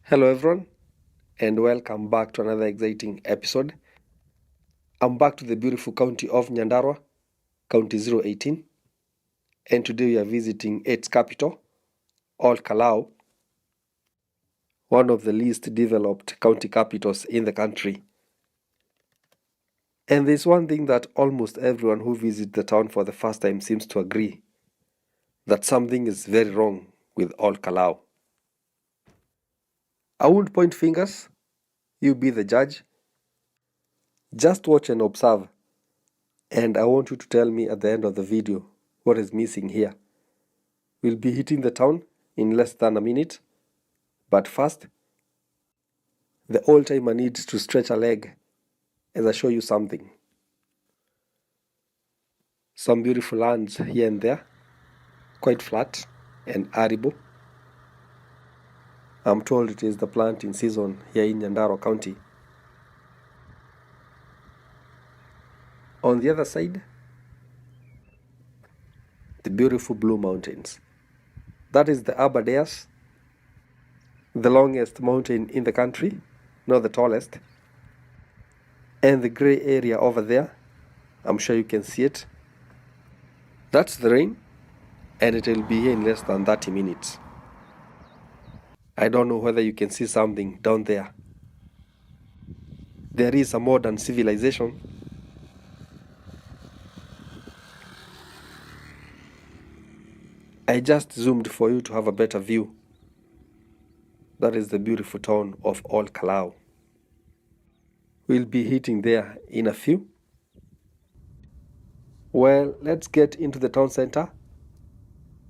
Hello everyone and welcome back to another exciting episode. I'm back to the beautiful county of Nyandarua, County 018, and today we are visiting its capital, Ol Kalou, one of the least developed county capitals in the country. And there's one thing that almost everyone who visits the town for the first time seems to agree, that something is very wrong with Ol Kalou. I won't point fingers, you be the judge. Just watch and observe, and I want you to tell me at the end of the video what is missing here. We'll be hitting the town in less than a minute, but first, the old timer needs to stretch a leg as I show you something. Some beautiful lands here and there, quite flat and arable. I'm told it is the planting season here in Nyandarua County. On the other side, the beautiful Blue Mountains. That is the Aberdares, the longest mountain in the country, not the tallest. And the grey area over there, I'm sure you can see it. That's the rain, and it will be here in less than 30 minutes. I don't know whether you can see something down there. There is a modern civilization. I just zoomed for you to have a better view. That is the beautiful town of Ol Kalou. We'll be hitting there in a few. Well, let's get into the town center.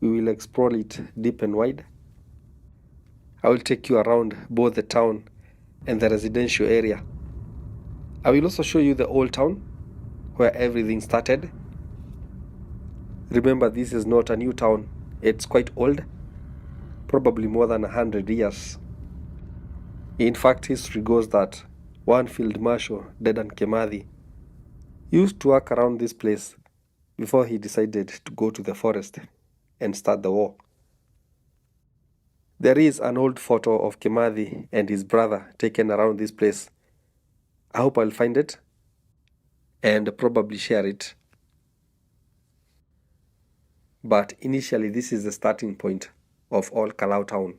We will explore it deep and wide. I will take you around both the town and the residential area. I will also show you the old town, where everything started. Remember, this is not a new town. It's quite old, probably more than 100 years. In fact, history goes that one Field Marshal, Dedan Kimathi, used to work around this place before he decided to go to the forest and start the war. There is an old photo of Kimathi and his brother taken around this place. I hope I'll find it and probably share it. But initially, this is the starting point of Ol Kalou Town.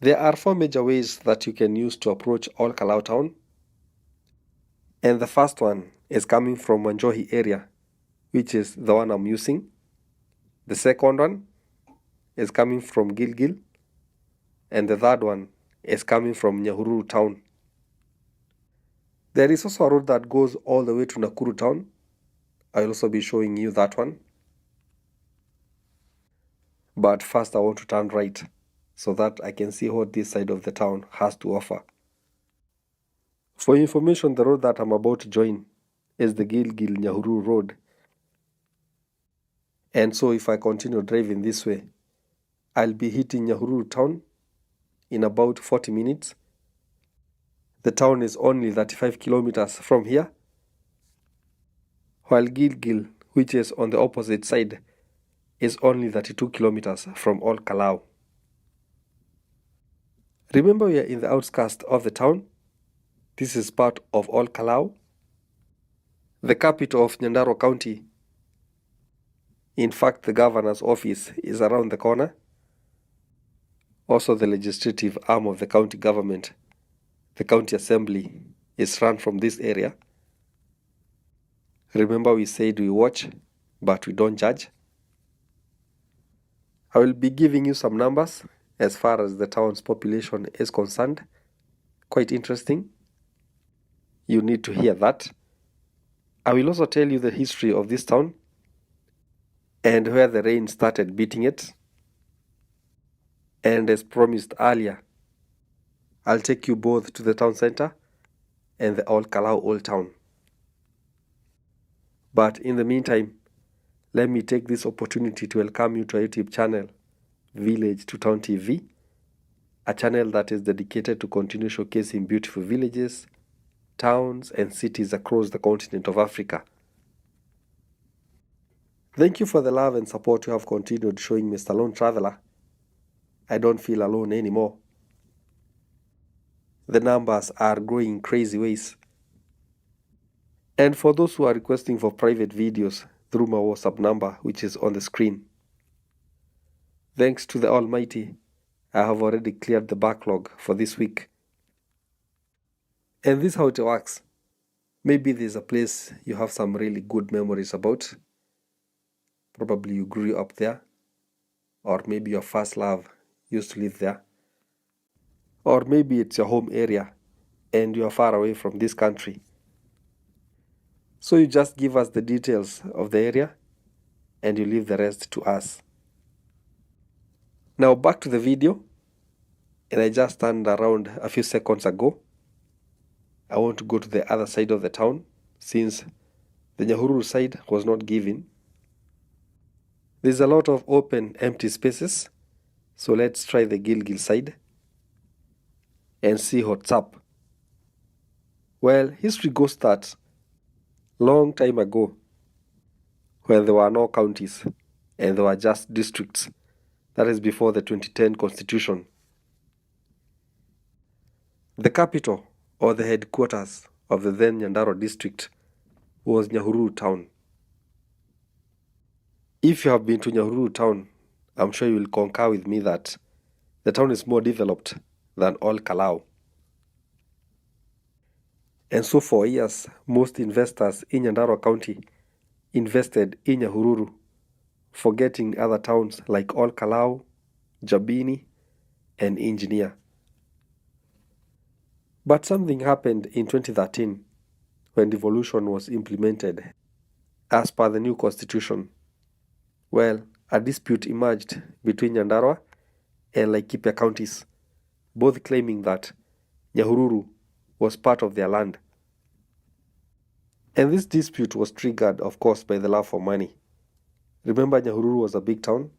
There are 4 major ways that you can use to approach Ol Kalou Town. And the first one is coming from Wanjohi area, which is the one I'm using. The second one is coming from Gilgil. And the third one is coming from Nyahururu Town. There is also a road that goes all the way to Nakuru Town. I'll also be showing you that one. But first I want to turn right so that I can see what this side of the town has to offer. For information, the road that I'm about to join is the Gilgil Nyahururu Road. And so if I continue driving this way, I'll be hitting Nyahururu Town in about 40 minutes. The town is only 35 kilometers from here, while Gilgil, which is on the opposite side, is only 32 kilometers from Ol Kalou. Remember, we are in the outskirts of the town. This is part of Ol Kalou, the capital of Nyandarua County. In fact, the governor's office is around the corner. Also, the legislative arm of the county government, the county assembly, is run from this area. Remember, we said we watch, but we don't judge. I will be giving you some numbers as far as the town's population is concerned. Quite interesting. You need to hear that. I will also tell you the history of this town and where the rain started beating it. And as promised earlier, I'll take you both to the town center and the Ol Kalou Old Town. But in the meantime, let me take this opportunity to welcome you to our YouTube channel, Village to Town TV, a channel that is dedicated to continue showcasing beautiful villages, towns, and cities across the continent of Africa. Thank you for the love and support you have continued showing Mr. Lone Traveler. I don't feel alone anymore. The numbers are growing crazy ways. And for those who are requesting for private videos through my WhatsApp number, which is on the screen, thanks to the Almighty, I have already cleared the backlog for this week. And this is how it works. Maybe there's a place you have some really good memories about. Probably you grew up there, or maybe your first love used to live there, or maybe it's your home area and you are far away from this country. So you just give us the details of the area and you leave the rest to us. Now back to the video, and I just turned around a few seconds ago. I want to go to the other side of the town since the Nyahururu side was not given. There's a lot of open, empty spaces, so let's try the Gilgil side and see what's up. Well, history goes that long time ago, when there were no counties and there were just districts. That is before the 2010 constitution. The capital, or the headquarters of the then Nyandarua district, was Nyahururu Town. If you have been to Nyahururu Town, I'm sure you will concur with me that the town is more developed than Ol Kalou. And so for years, most investors in Nyandarua County invested in Nyahururu, forgetting other towns like Ol Kalou, Jabini, and Engineer. But something happened in 2013 when devolution was implemented as per the new constitution. Well, a dispute emerged between Nyandarua and Laikipia counties, both claiming that Nyahururu was part of their land. And this dispute was triggered, of course, by the love for money. Remember, Nyahururu was a big town,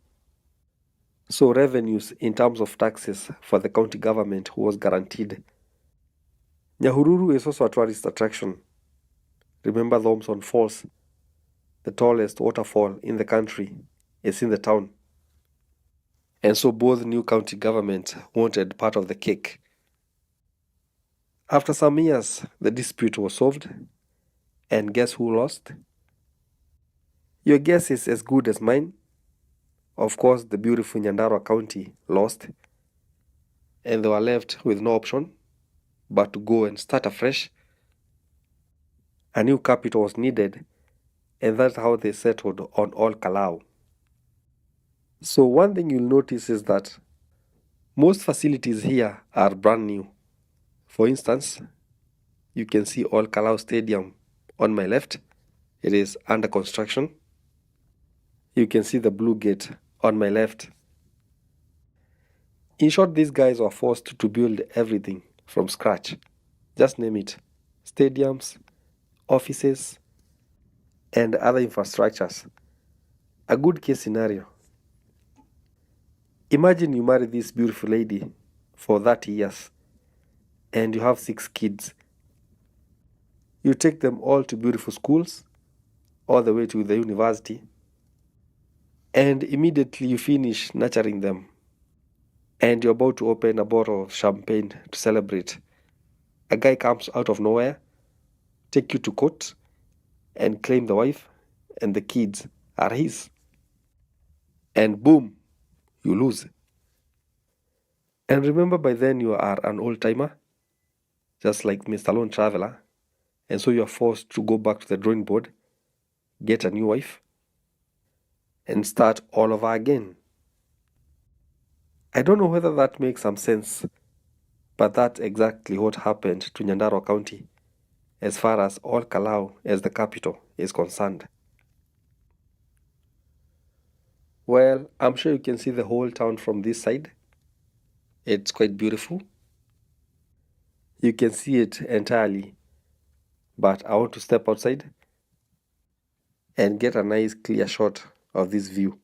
so revenues in terms of taxes for the county government was guaranteed. Nyahururu is also a tourist attraction. Remember Thompson Falls, the tallest waterfall in the country, is in the town. And so both new county governments wanted part of the cake. After some years, the dispute was solved, and guess who lost? Your guess is as good as mine. Of course, the beautiful Nyandarua County lost, and they were left with no option but to go and start afresh. A new capital was needed, and that's how they settled on Ol Kalou. So one thing you'll notice is that most facilities here are brand new. For instance, you can see Ol Kalou Stadium on my left. It is under construction. You can see the Blue Gate on my left. In short, these guys were forced to build everything from scratch. Just name it. Stadiums, offices, and other infrastructures. A good case scenario. Imagine you marry this beautiful lady for 30 years and you have 6 kids. You take them all to beautiful schools, all the way to the university, and immediately you finish nurturing them and you're about to open a bottle of champagne to celebrate. A guy comes out of nowhere, take you to court, and claim the wife and the kids are his. And boom, you lose. And remember, by then you are an old-timer, just like Mr. Lone Traveler, and so you are forced to go back to the drawing board, get a new wife, and start all over again. I don't know whether that makes some sense, but that's exactly what happened to Nyandarua County as far as Ol Kalou as the capital is concerned. Well, I'm sure you can see the whole town from this side. It's quite beautiful. You can see it entirely, but I want to step outside and get a nice clear shot of this view.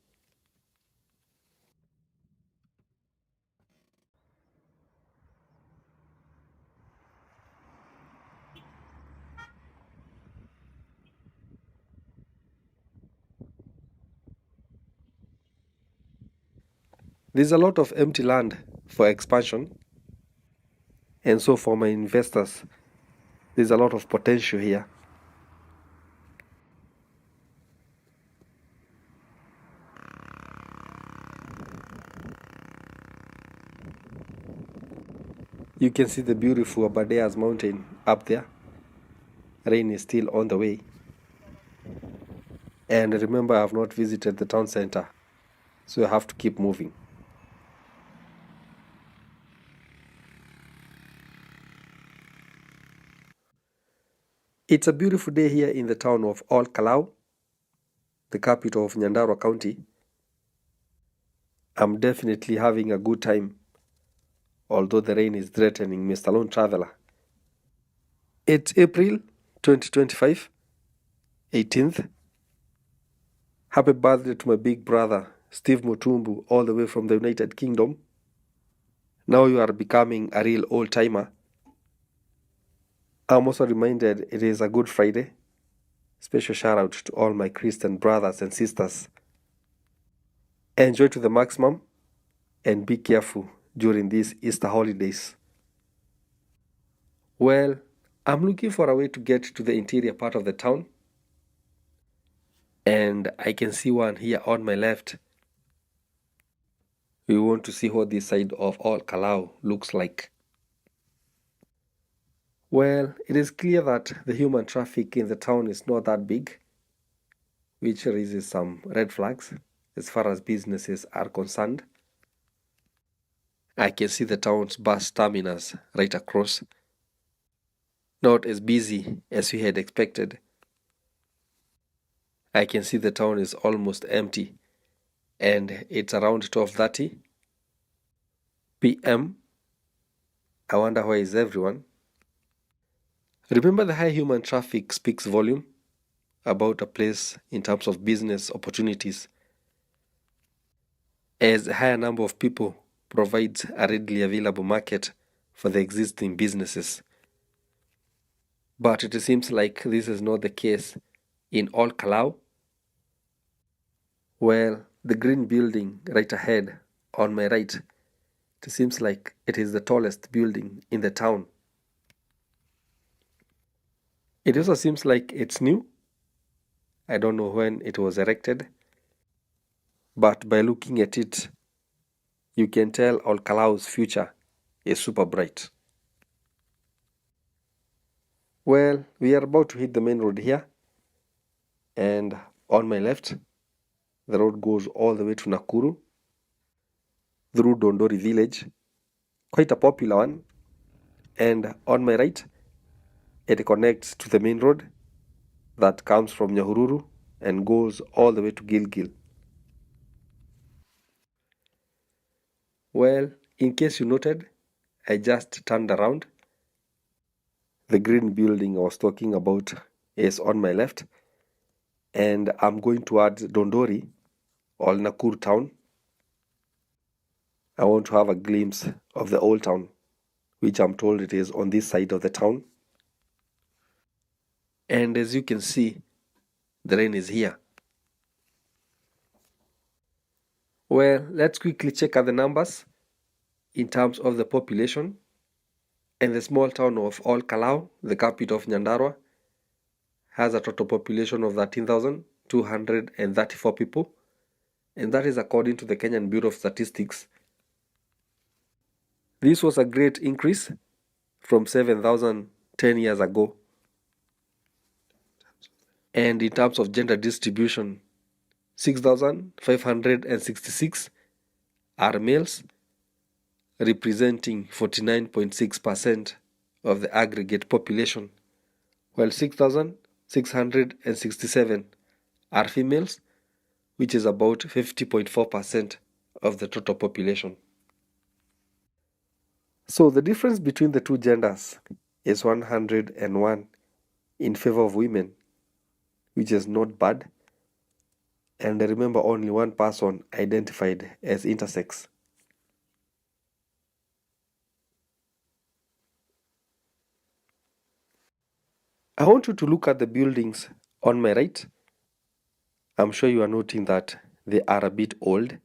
There's a lot of empty land for expansion, and so for my investors, there's a lot of potential here. You can see the beautiful Aberdares mountain up there. Rain is still on the way. And remember, I have not visited the town center, so I have to keep moving. It's a beautiful day here in the town of Ol Kalou, the capital of Nyandarua County. I'm definitely having a good time, although the rain is threatening Mr. Lone Traveler. It's April 2025, 18th. Happy birthday to my big brother, Steve Mutumbu, all the way from the United Kingdom. Now you are becoming a real old-timer. I'm also reminded it is a Good Friday. Special shout out to all my Christian brothers and sisters. Enjoy to the maximum and be careful during these Easter holidays. Well, I'm looking for a way to get to the interior part of the town, and I can see one here on my left. We want to see what this side of Ol Kalou looks like. Well, it is clear that the human traffic in the town is not that big, which raises some red flags as far as businesses are concerned. I can see the town's bus terminus right across. Not as busy as we had expected. I can see the town is almost empty, and it's around 12:30 p.m. I wonder where is everyone. Remember, the high human traffic speaks volume about a place in terms of business opportunities, as a higher number of people provides a readily available market for the existing businesses. But it seems like this is not the case in Ol Kalou. Well, the green building right ahead on my right, it seems like it is the tallest building in the town. It also seems like it's new. I don't know when it was erected, but by looking at it, you can tell Ol Kalou's future is super bright. Well, we are about to hit the main road here, and on my left, the road goes all the way to Nakuru through Dondori village, quite a popular one. And on my right, it connects to the main road that comes from Nyahururu and goes all the way to Gilgil. Well, in case you noted, I just turned around. The green building I was talking about is on my left, and I'm going towards Dondori or Nakuru town. I want to have a glimpse of the old town, which I'm told it is on this side of the town. And as you can see, the rain is here. Well, let's quickly check out the numbers in terms of the population. And the small town of Ol Kalou, the capital of Nyandarua, has a total population of 13,234 people, and that is according to the Kenyan Bureau of Statistics. This was a great increase from 7,000 10 years ago. And in terms of gender distribution, 6,566 are males, representing 49.6% of the aggregate population, while 6,667 are females, which is about 50.4% of the total population. So the difference between the two genders is 101 in favor of women, which is not bad. And I remember only one person identified as intersex. I want you to look at the buildings on my right. I'm sure you are noting that they are a bit old.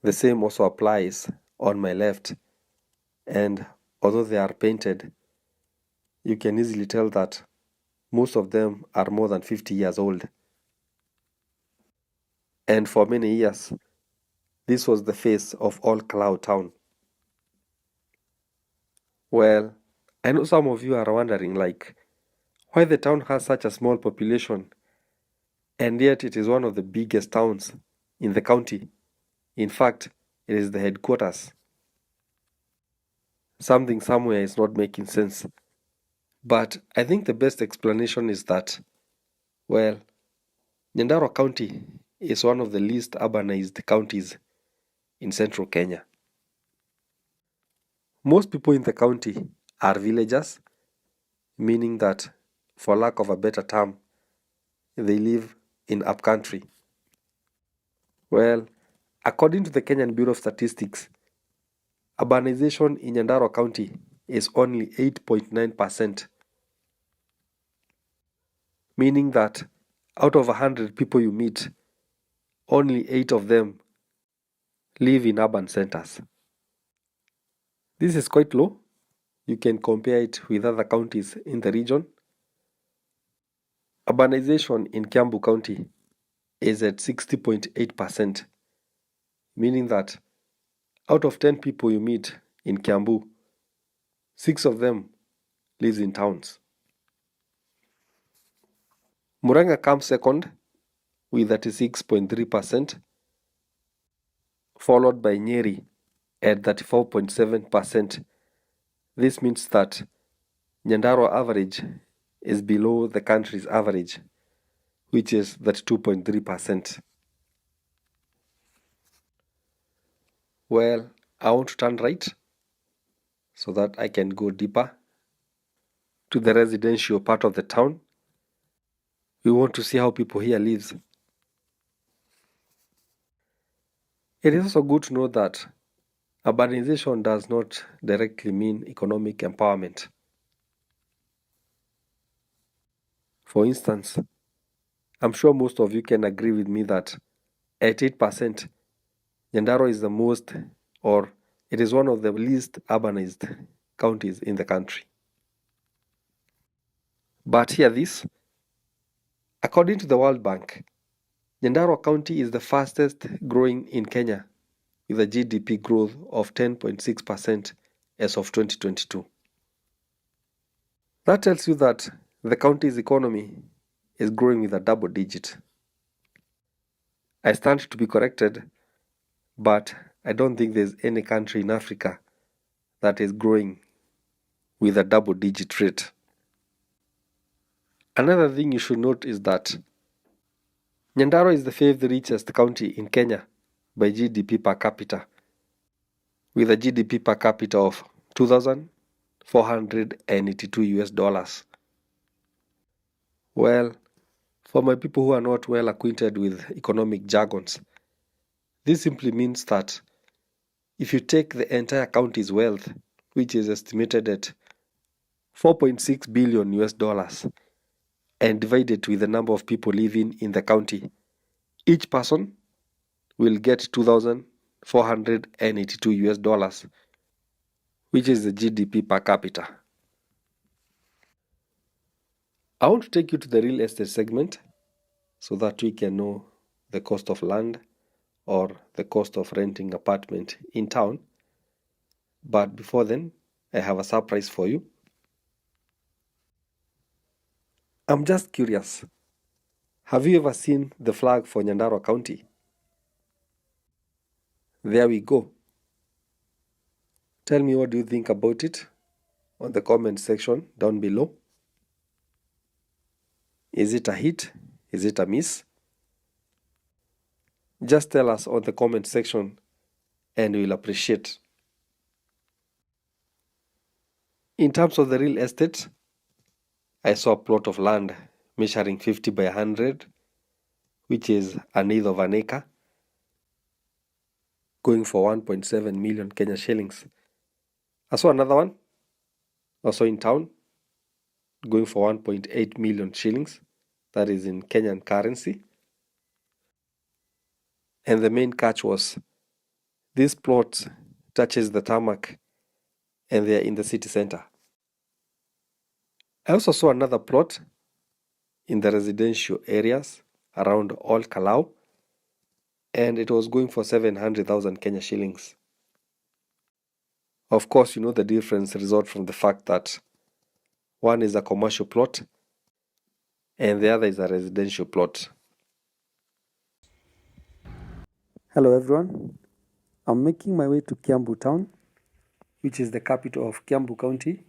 The same also applies on my left, and although they are painted, you can easily tell that most of them are more than 50 years old. And for many years, this was the face of Ol Kalou Town. Well, I know some of you are wondering, like, why the town has such a small population, and yet it is one of the biggest towns in the county. In fact, it is the headquarters. Something somewhere is not making sense. But I think the best explanation is that, well, Nyandarua County is one of the least urbanized counties in central Kenya. Most people in the county are villagers, meaning that, for lack of a better term, they live in upcountry. Well, according to the Kenyan Bureau of Statistics, urbanization in Nyandarua County is only 8.9%, meaning that out of 100 people you meet, only 8 of them live in urban centers. This is quite low. You can compare it with other counties in the region. Urbanization in Kiambu County is at 60.8%, meaning that out of 10 people you meet in Kiambu, 6 of them live in towns. Murang'a comes second with 36.3%, followed by Nyeri at 34.7%. This means that Nyandarua average is below the country's average, which is 32.3%. Well, I want to turn right so that I can go deeper to the residential part of the town. We want to see how people here live. It is also good to know that urbanization does not directly mean economic empowerment. For instance, I'm sure most of you can agree with me that at 8%, Nyandarua is the most, or it is one of the least urbanized counties in the country. But hear this. According to the World Bank, Nyandarua County is the fastest growing in Kenya, with a GDP growth of 10.6% as of 2022. That tells you that the county's economy is growing with a double digit. I stand to be corrected, but I don't think there's any country in Africa that is growing with a double digit rate. Another thing you should note is that Nyandarua is the fifth richest county in Kenya by GDP per capita, with a GDP per capita of $2,482. Well, for my people who are not well acquainted with economic jargons, this simply means that if you take the entire county's wealth, which is estimated at $4.6 billion, and divide it with the number of people living in the county, each person will get $2,482, which is the GDP per capita. I want to take you to the real estate segment so that we can know the cost of land or the cost of renting apartment in town. But before then, I have a surprise for you. I'm just curious. Have you ever seen the flag for Nyandarua County? There we go. Tell me what do you think about it on the comment section down below. Is it a hit? Is it a miss? Just tell us on the comment section and we'll appreciate. In terms of the real estate, I saw a plot of land measuring 50 by 100, which is an eighth of an acre, going for 1.7 million Kenya shillings. I saw another one, also in town, going for 1.8 million shillings, that is in Kenyan currency. And the main catch was This plot touches the tarmac and they are in the city center. I also saw another plot in the residential areas around Ol Kalou, and it was going for 700,000 Kenya shillings. Of course, you know the difference results from the fact that one is a commercial plot and the other is a residential plot. Hello everyone, I'm making my way to Kiambu Town, which is the capital of Kiambu County,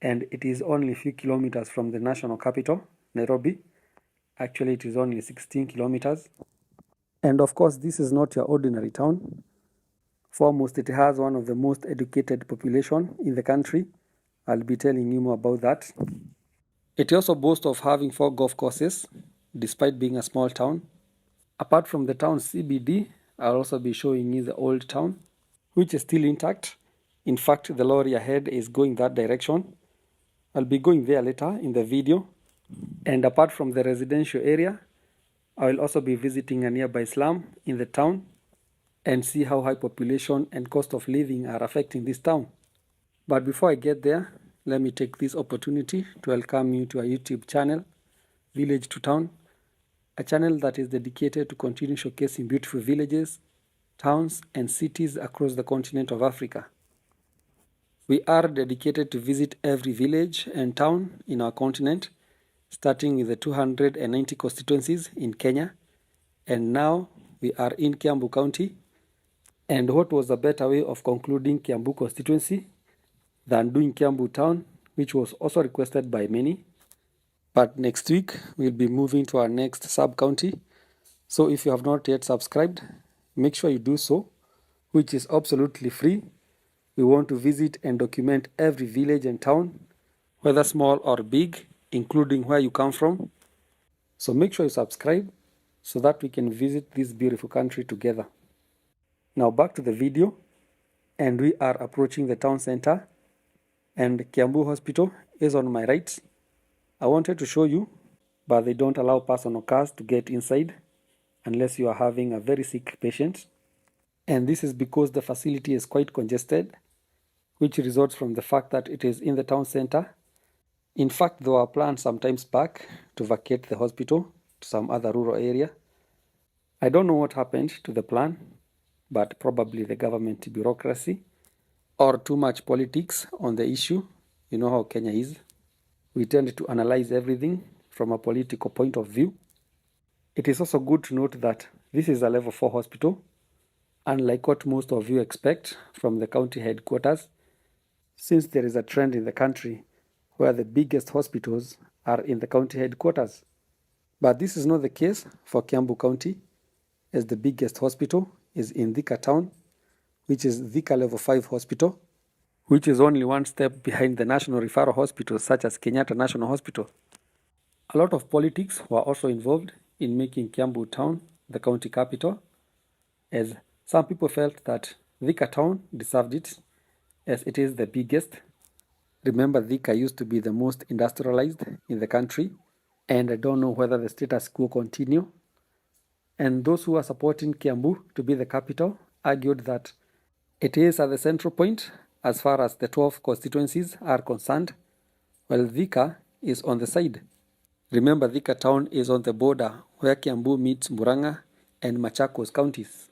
and it is only a few kilometers from the national capital, Nairobi. Actually, it is only 16 kilometers. And of course, this is not your ordinary town. Foremost, it has one of the most educated population in the country. I'll be telling you more about that. It also boasts of having 4 golf courses, despite being a small town. Apart from the town CBD, I'll also be showing you the old town, which is still intact. In fact, the lorry ahead is going that direction. I'll be going there later in the video. And apart from the residential area, I will also be visiting a nearby slum in the town and see how high population and cost of living are affecting this town. But before I get there, let me take this opportunity to welcome you to our YouTube channel, Village to Town, a channel that is dedicated to continue showcasing beautiful villages, towns, and cities across the continent of Africa. We are dedicated to visit every village and town in our continent, starting with the 290 constituencies in Kenya, and now we are in Kiambu County. And what was a better way of concluding Kiambu constituency than doing Kiambu Town, which was also requested by many. But next week, we'll be moving to our next sub-county. So if you have not yet subscribed, make sure you do so, which is absolutely free. We want to visit and document every village and town, whether small or big, including where you come from. So make sure you subscribe so that we can visit this beautiful country together. Now back to the video, and we are approaching the town center, and Kiambu Hospital is on my right. I wanted to show you, but they don't allow personal cars to get inside unless you are having a very sick patient. And this is because the facility is quite congested, which results from the fact that it is in the town center. In fact, there were plans sometimes back to vacate the hospital to some other rural area. I don't know what happened to the plan, but probably the government bureaucracy or too much politics on the issue. You know how Kenya is. We tend to analyze everything from a political point of view. It is also good to note that this is a level 4 hospital, unlike what most of you expect from the county headquarters, since there is a trend in the country where the biggest hospitals are in the county headquarters. But this is not the case for Kiambu County, as the biggest hospital is in Thika Town, which is Thika Level 5 Hospital, which is only one step behind the national referral hospitals such as Kenyatta National Hospital. A lot of politics were also involved in making Kiambu Town the county capital, as some people felt that Thika Town deserved it, as it is the biggest. Remember, Thika used to be the most industrialized in the country, and I don't know whether the status quo continue. And those who are supporting Kiambu to be the capital argued that it is at the central point as far as the 12 constituencies are concerned, while Thika is on the side. Remember, Thika Town is on the border where Kiambu meets Murang'a and Machakos counties.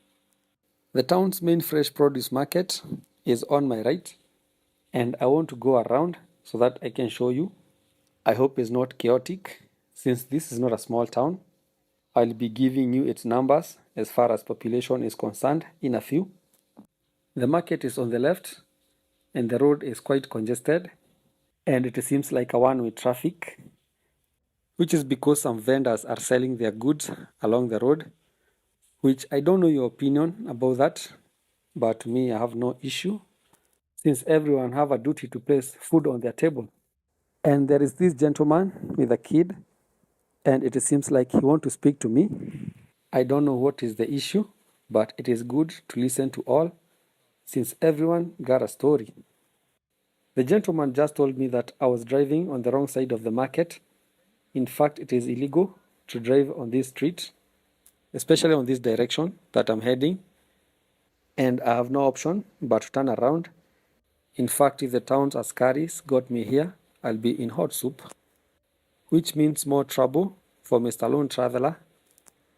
The town's main fresh produce market is on my right, and I want to go around so that I can show you. I hope it's not chaotic, since this is not a small town. I'll be giving you its numbers as far as population is concerned in a few. The market is on the left, and the road is quite congested, and it seems like a one-way traffic, which is because some vendors are selling their goods along the road, which I don't know your opinion about that, but to me, I have no issue, since everyone have a duty to place food on their table. And there is this gentleman with a kid, and it seems like he wants to speak to me. I don't know what is the issue, but it is good to listen to all, since everyone got a story. The gentleman just told me that I was driving on the wrong side of the market. In fact, it is illegal to drive on this street, especially on this direction that I'm heading. and I have no option but to turn around. In fact, if the town's askaris got me here, I'll be in hot soup, which means more trouble for Mr. Lone Traveler,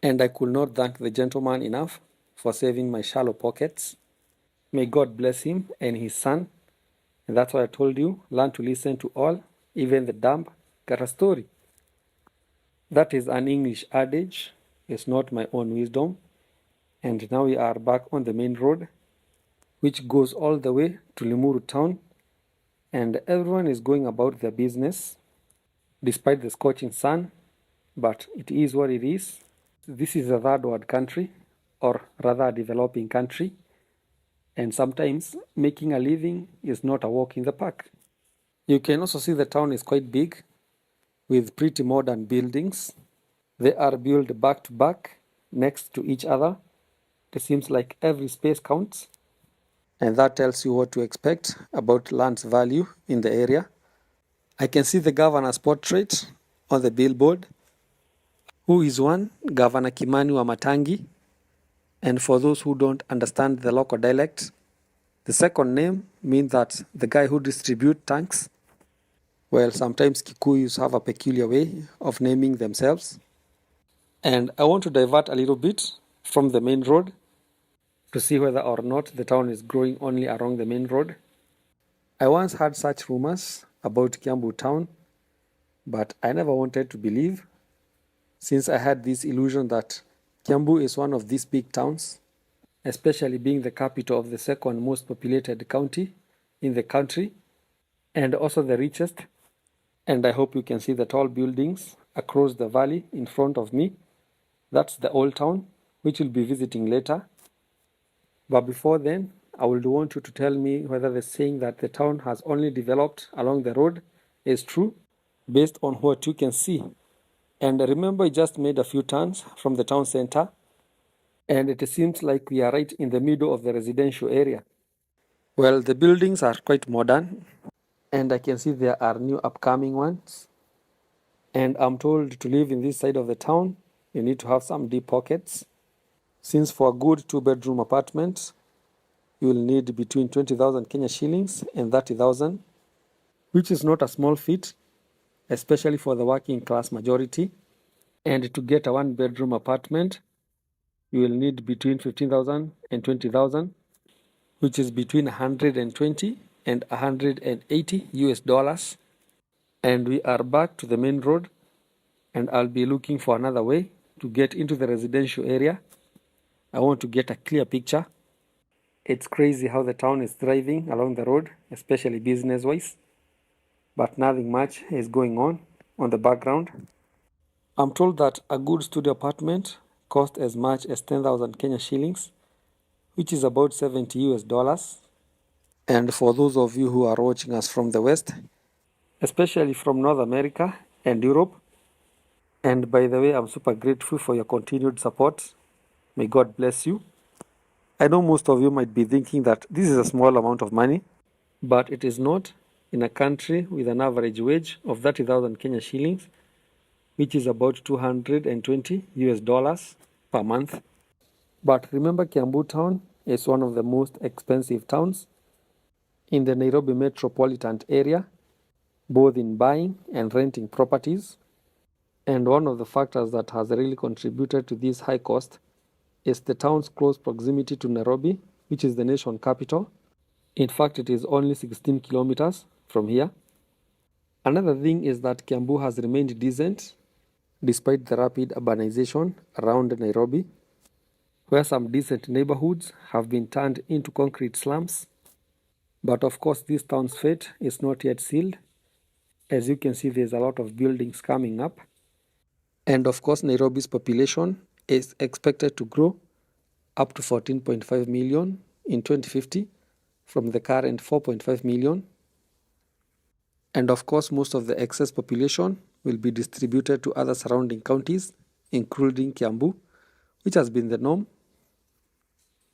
and I could not thank the gentleman enough for saving my shallow pockets. May God bless him and his son. And that's why I told you, learn to listen to all, even the dumb got a story. That is an English adage, it's not my own wisdom. And now we are back on the main road, which goes all the way to Limuru town, and everyone is going about their business despite the scorching sun, but it is what it is. This is a third world country, or rather a developing country, and sometimes making a living is not a walk in the park. You can also see the town is quite big with pretty modern buildings. They are built back to back next to each other. It seems like every space counts, and that tells you what to expect about land's value in the area. I can see the governor's portrait on the billboard. Who is one? Governor Kimani Wamatangi. And for those who don't understand the local dialect, the second name means that the guy who distributes tanks. Well, sometimes Kikuyus have a peculiar way of naming themselves. And I want to divert a little bit from the main road to see whether or not the town is growing only along the main road. I once heard such rumors about Kiambu Town, but I never wanted to believe, since I had this illusion that Kiambu is one of these big towns, especially being the capital of the second most populated county in the country, and also the richest. And I hope you can see the tall buildings across the valley in front of me. That's the Old Town, which we'll be visiting later. But before then, I would want you to tell me whether the saying that the town has only developed along the road is true, based on what you can see. And remember, I just made a few turns from the town center, and it seems like we are right in the middle of the residential area. Well, the buildings are quite modern, and I can see there are new upcoming ones. And I'm told to live in this side of the town, you need to have some deep pockets, since for a good two-bedroom apartment, you will need between 20,000 Kenya shillings and 30,000, which is not a small feat, especially for the working class majority. And to get a one-bedroom apartment, you will need between 15,000 and 20,000, which is between 120 and 180 US dollars. And we are back to the main road, and I'll be looking for another way to get into the residential area. I want to get a clear picture. It's crazy how the town is thriving along the road, especially business-wise, but nothing much is going on the background. I'm told that a good studio apartment costs as much as 10,000 Kenya shillings, which is about 70 US dollars. And for those of you who are watching us from the West, especially from North America and Europe, and by the way, I'm super grateful for your continued support. May God bless you. I know most of you might be thinking that this is a small amount of money, but it is not in a country with an average wage of 30,000 Kenya shillings, which is about 220 US dollars per month. But remember, Kiambu Town is one of the most expensive towns in the Nairobi metropolitan area, both in buying and renting properties. And one of the factors that has really contributed to this high cost is the town's close proximity to Nairobi, which is the nation capital. In fact, it is only 16 kilometers from here. Another thing is that Kiambu has remained decent despite the rapid urbanization around Nairobi, where some decent neighborhoods have been turned into concrete slums. But of course, this town's fate is not yet sealed. As you can see, there's a lot of buildings coming up. And of course, Nairobi's population is expected to grow up to 14.5 million in 2050 from the current 4.5 million. And of course, most of the excess population will be distributed to other surrounding counties, including Kiambu, which has been the norm.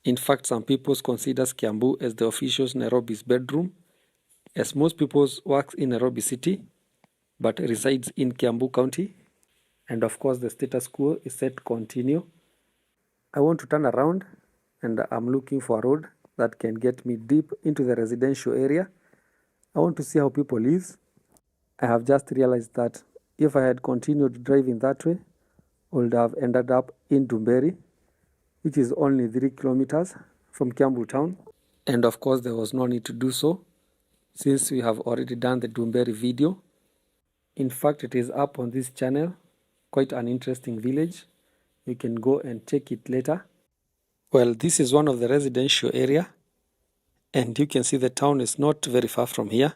In fact, some people consider Kiambu as the official Nairobi's bedroom, as most people work in Nairobi city, but resides in Kiambu County. And of course, the status quo is set to continue. I want to turn around and I'm looking for a road that can get me deep into the residential area. I want to see how people live. I have just realized that if I had continued driving that way, I would have ended up in Dumberi, which is only 3 kilometers from Kiambu Town. And of course, there was no need to do so, since we have already done the Dumberi video. In fact, it is up on this channel, quite an interesting village. You can go and check it later. Well, this is one of the residential area, and you can see the town is not very far from here.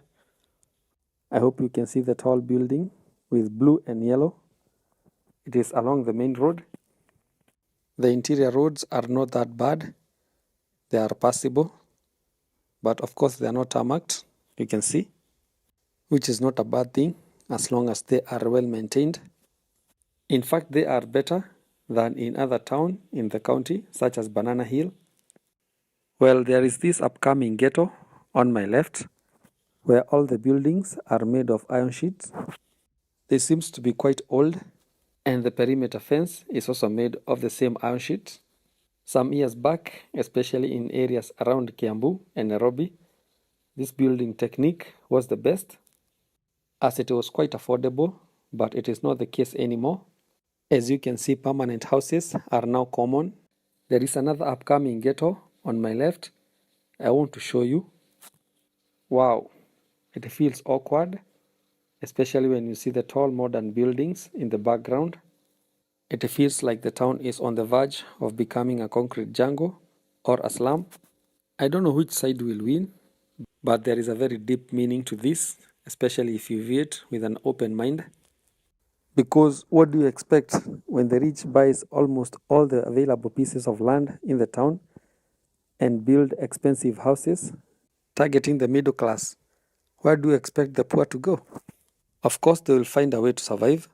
I hope you can see the tall building with blue and yellow. It is along the main road. The interior roads are not that bad. They are passable, but of course they are not tarmacked, you can see, which is not a bad thing as long as they are well maintained. In fact, they are better than in other towns in the county, such as Banana Hill. Well, there is this upcoming ghetto on my left, where all the buildings are made of iron sheets. They seems to be quite old, and the perimeter fence is also made of the same iron sheet. Some years back, especially in areas around Kiambu and Nairobi, this building technique was the best, as it was quite affordable, but it is not the case anymore. As you can see, permanent houses are now common. There is another upcoming ghetto on my left. I want to show you. Wow, it feels awkward, especially when you see the tall modern buildings in the background. It feels like the town is on the verge of becoming a concrete jungle or a slum. I don't know which side will win, but there is a very deep meaning to this, especially if you view it with an open mind. Because what do you expect when the rich buys almost all the available pieces of land in the town and build expensive houses, targeting the middle class? Where do you expect the poor to go? Of course, they will find a way to survive,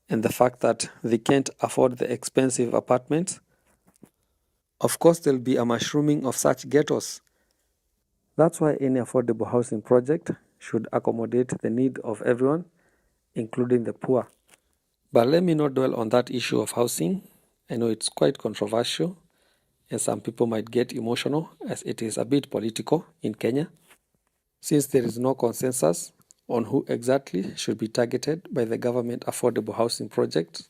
and the fact that they can't afford the expensive apartments, of course, there will be a mushrooming of such ghettos. That's why any affordable housing project should accommodate the need of everyone, including the poor. But let me not dwell on that issue of housing. I know it's quite controversial, and some people might get emotional as it is a bit political in Kenya, since there is no consensus on who exactly should be targeted by the government affordable housing projects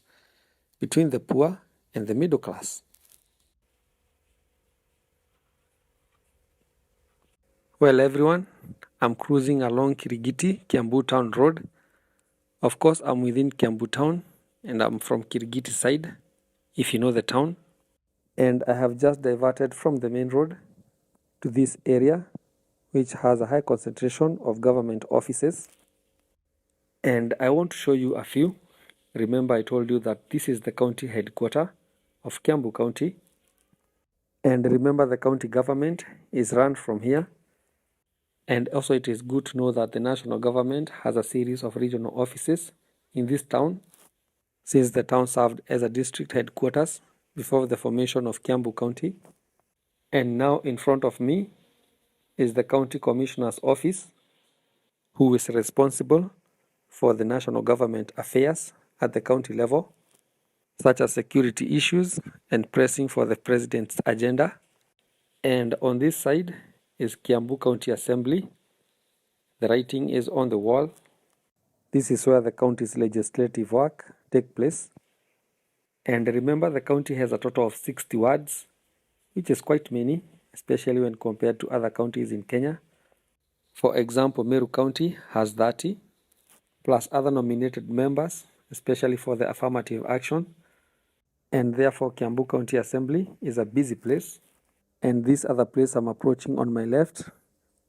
between the poor and the middle class. Well, everyone, I'm cruising along Kirigiti, Kiambu Town Road. Of course, I'm within Kiambu Town, and I'm from Kirigiti side, if you know the town. And I have just diverted from the main road to this area, which has a high concentration of government offices. And I want to show you a few. Remember, I told you that this is the county headquarters of Kiambu County. And remember, the county government is run from here. And also it is good to know that the national government has a series of regional offices in this town, since the town served as a district headquarters before the formation of Kiambu County. And now in front of me is the county commissioner's office, who is responsible for the national government affairs at the county level, such as security issues and pressing for the president's agenda. And on this side is Kiambu County Assembly. The writing is on the wall. This is where the county's legislative work takes place. And remember, the county has a total of 60 wards, which is quite many, especially when compared to other counties in Kenya. For example, Meru County has 30, plus other nominated members, especially for the affirmative action. And therefore, Kiambu County Assembly is a busy place. And this other place I'm approaching on my left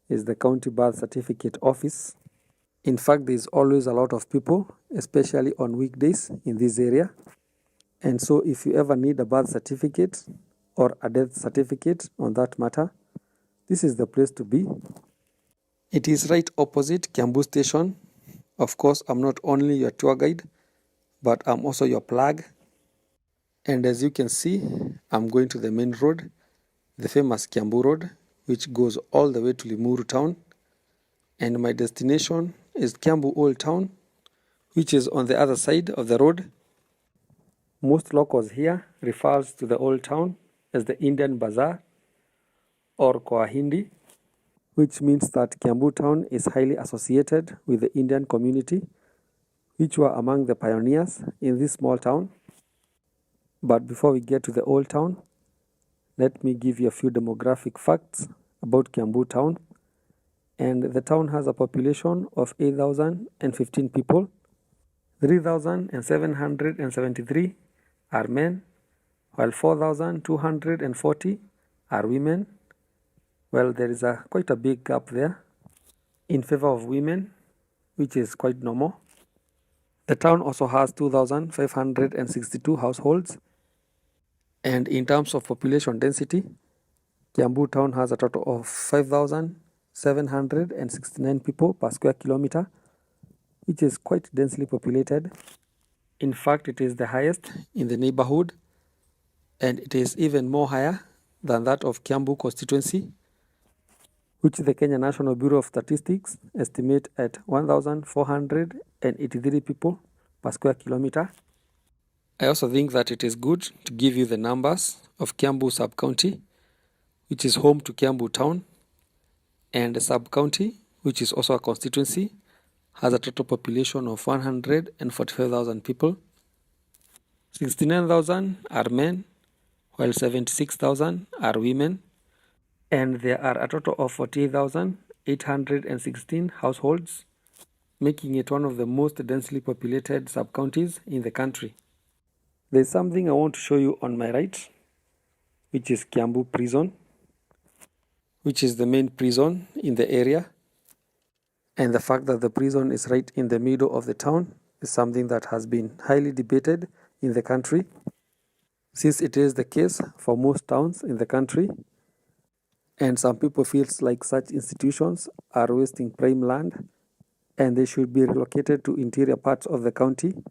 is the County Birth Certificate Office. In fact, there's always a lot of people, especially on weekdays in this area. And so if you ever need a birth certificate or a death certificate on that matter, this is the place to be. It is right opposite Kiambu Station. Of course, I'm not only your tour guide, but I'm also your plug. And as you can see, I'm going to the main road, the famous Kiambu Road, which goes all the way to Limuru Town. And my destination is Kiambu Old Town, which is on the other side of the road. Most locals here refers to the Old Town as the Indian Bazaar or kwa Hindi, which means that Kiambu Town is highly associated with the Indian community, which were among the pioneers in this small town. But before we get to the old town, let me give you a few demographic facts about Kiambu Town. And the town has a population of 8,015 people. 3,773 are men, while 4,240 are women. Well, there is quite a big gap there in favor of women, which is quite normal. The town also has 2,562 households. And in terms of population density, Kiambu Town has a total of 5,769 people per square kilometer, which is quite densely populated. In fact, it is the highest in the neighborhood, and it is even more higher than that of Kiambu constituency, which the Kenya National Bureau of Statistics estimate at 1,483 people per square kilometer. I also think that it is good to give you the numbers of Kiambu sub-county, which is home to Kiambu Town, and the sub-county, which is also a constituency, has a total population of 145,000 people. 69,000 are men, while 76,000 are women, and there are a total of 48,816 households, making it one of the most densely populated sub-counties in the country. There's something I want to show you on my right, which is Kiambu Prison, which is the main prison in the area. And the fact that the prison is right in the middle of the town is something that has been highly debated in the country, since it is the case for most towns in the country. And some people feel like such institutions are wasting prime land and they should be relocated to interior parts of the county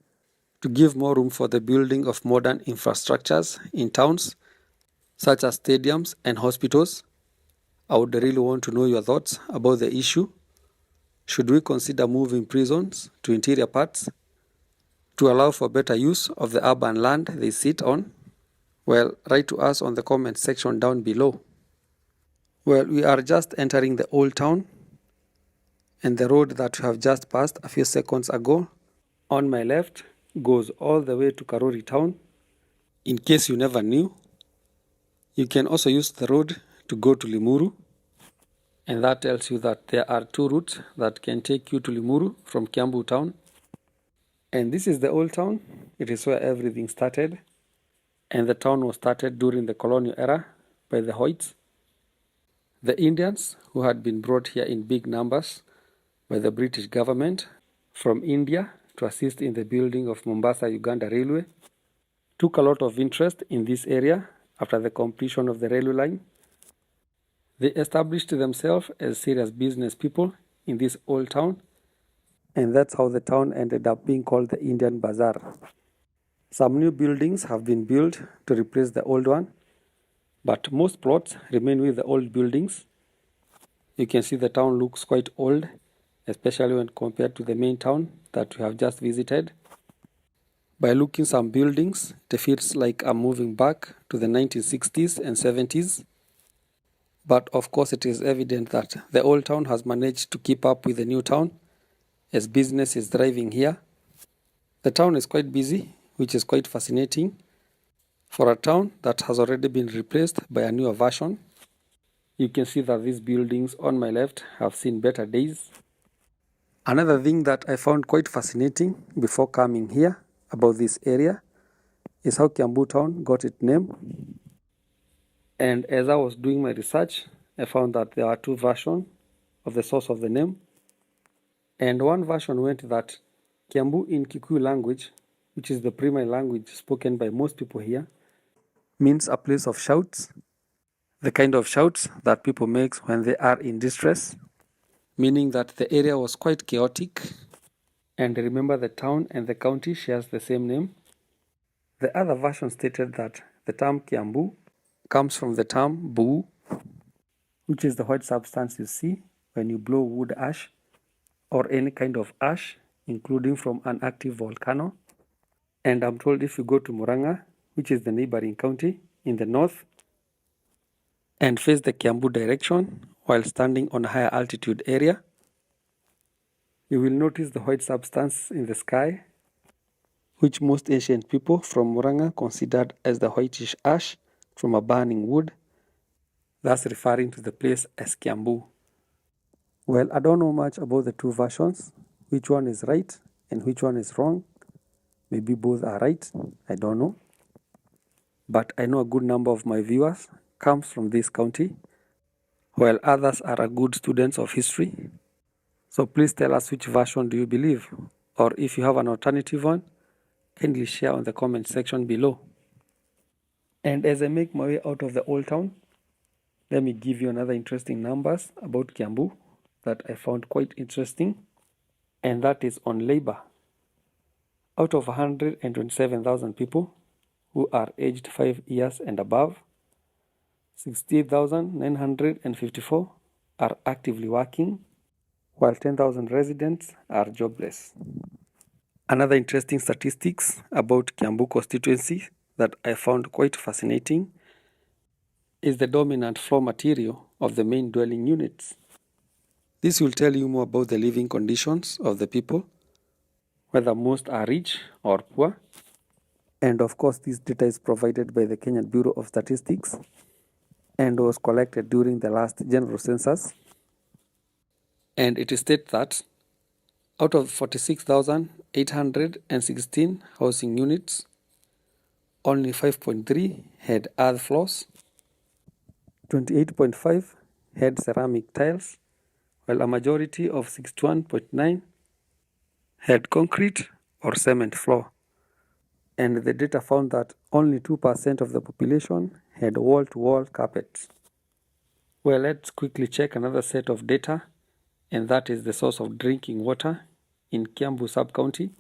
to give more room for the building of modern infrastructures in towns, such as stadiums and hospitals. I would really want to know your thoughts about the issue. Should we consider moving prisons to interior parts to allow for better use of the urban land they sit on? Well, write to us on the comment section down below. Well, we are just entering the old town, and the road that we have just passed a few seconds ago on my left goes all the way to Karori town. In case you never knew, you can also use the road to go to Limuru, and that tells you that there are two routes that can take you to Limuru from Kiambu Town. And this is the old town. It is where everything started, and the town was started during the colonial era by the Hoyts, the Indians who had been brought here in big numbers by the British government from India to assist in the building of Mombasa-Uganda Railway. Took a lot of interest in this area after the completion of the railway line. They established themselves as serious business people in this old town, and that's how the town ended up being called the Indian Bazaar. Some new buildings have been built to replace the old one, but most plots remain with the old buildings. You can see the town looks quite old, especially when compared to the main town that we have just visited. By looking some buildings, it feels like I'm moving back to the 1960s and 70s. But of course it is evident that the old town has managed to keep up with the new town as business is thriving here. The town is quite busy, which is quite fascinating for a town that has already been replaced by a newer version. You can see that these buildings on my left have seen better days. Another thing that I found quite fascinating before coming here about this area is how Kiambu Town got its name. And as I was doing my research, I found that there are two versions of the source of the name. And one version went that Kiambu in Kikuyu language, which is the primary language spoken by most people here, means a place of shouts, the kind of shouts that people make when they are in distress, meaning that the area was quite chaotic. And remember, the town and the county shares the same name. The other version stated that the term Kiambu comes from the term buu, which is the white substance you see when you blow wood ash or any kind of ash, including from an active volcano. And I'm told if you go to Murang'a, which is the neighboring county in the north, and face the Kiambu direction while standing on a higher altitude area, you will notice the white substance in the sky, which most ancient people from Muranga considered as the whitish ash from a burning wood, thus referring to the place as Kiambu. Well, I don't know much about the two versions, which one is right and which one is wrong. Maybe both are right, I don't know. But I know a good number of my viewers comes from this county, while others are good students of history. So please tell us which version do you believe, or if you have an alternative one, kindly share on the comment section below. And as I make my way out of the Old Town, let me give you another interesting numbers about Kiambu that I found quite interesting, and that is on labor. Out of 127,000 people who are aged 5 years and above, 60,954 are actively working, while 10,000 residents are jobless. Another interesting statistics about Kiambu constituency that I found quite fascinating is the dominant floor material of the main dwelling units. This will tell you more about the living conditions of the people, whether most are rich or poor. And of course, this data is provided by the Kenyan Bureau of Statistics and was collected during the last general census. And it states that out of 46,816 housing units, only 5.3 had earth floors, 28.5 had ceramic tiles, while a majority of 61.9 had concrete or cement floor. And the data found that only 2% of the population had wall-to-wall carpets. Well, let's quickly check another set of data, and that is the source of drinking water in Kiambu sub-county.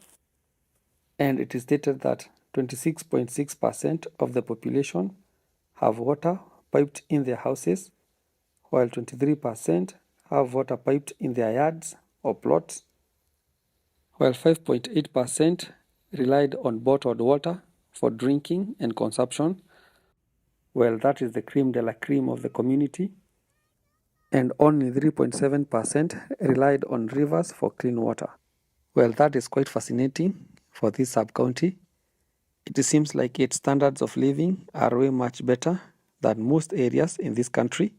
And it is stated that 26.6% of the population have water piped in their houses, while 23% have water piped in their yards or plots, while 5.8% relied on bottled water for drinking and consumption. Well, that is the cream de la cream of the community. And only 3.7% relied on rivers for clean water. Well, that is quite fascinating for this sub-county. It seems like its standards of living are way much better than most areas in this country.